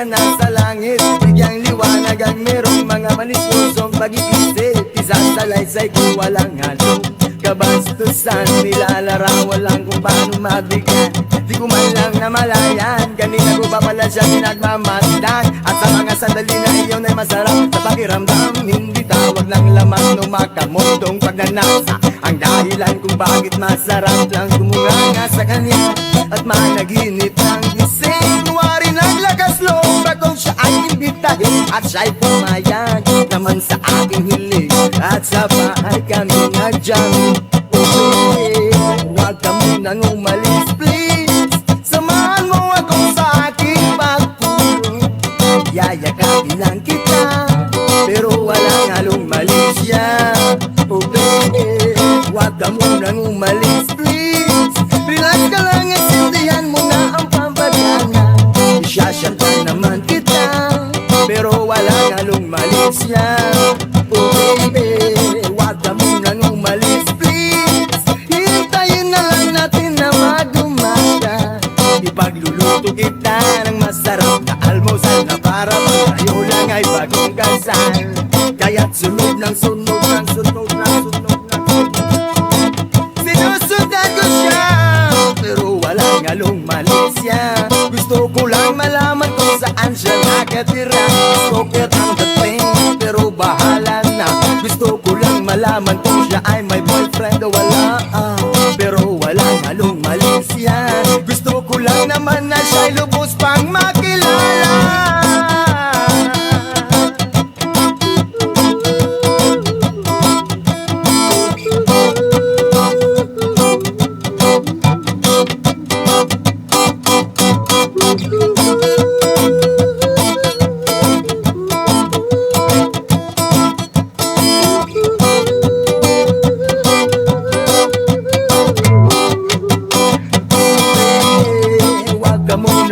na nasa langit. Bigyang liwanag ang merong mga malisyosong pag-iisip. Isasalaysay kung walang halo kabastusan, nilalarawan lang kung paano mabigyan. Di ko man lang namalayan, kanina ko pa pala siya pinagmamasdan. At sa mga sandali na iyon ay masarap sa pakiramdam. Hindi tawag ng lamang no makamundong pagnanasa ang dahilan kung bakit masarap lang kumunganga sa kanya at managinip ng gising. Wari ng lakas loob akong siya ay imbitahin at siya'y pumayag naman sa aking hiling. At sa bahay kami nagjamming. Okay, huwag ka munang umalis please. Samahan mo ako sa aking pagtulong. Yayakapin lang kita pero walang halong malisya. Okay, huwag ka munang umalis please. Relax ka lang at sindihan mo na ang pampagana. Isyasyantan naman kita pero walang halong malisya. Oh baby, huwag ka munang umalis please. Hintayin na lang natin na mag-umaga. Ipagluluto kita ng masarap na almusal na para tayo lang ay bagong kasal. Kaya't sunod ng sunod ng sunod ng sunod ng sunod. Sinusundan ko siya pero walang halong malisya. Gusto ko lang malaman kung saan siya nakatira. Gusto kitang dating pero bahala na. Gusto ko lang malaman kung siya ay may boyfriend o wala. Pero walang halong malisya. Gusto ko lang naman na siya'y lubos pang makilala.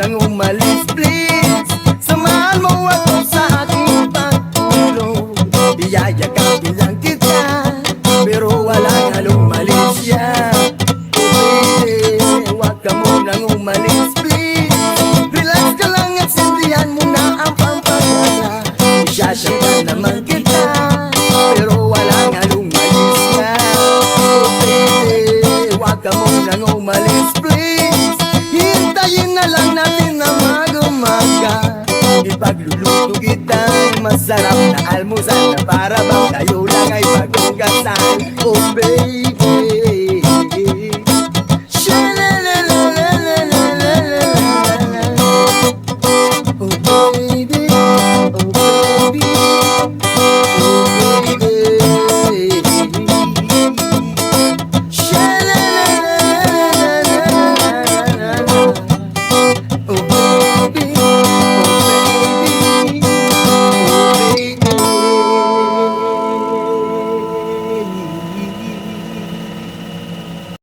Nang umalis please. Samahan mo ako sa aking pagtulong. Iyayakapin lang kita pero walang halong malisya. Okay, huwag ka munang umalis please. Relax ka lang at sindihan mo na ang pampagana. Isyasyantan naman kita pero walang halong malisya. Okay, huwag ka munang umalis please. Hintayin na lang natin na mag-umaga. Ipagluluto kita ng masarap na almusal na para bang tayo lang ay bagong kasal. Oh baby,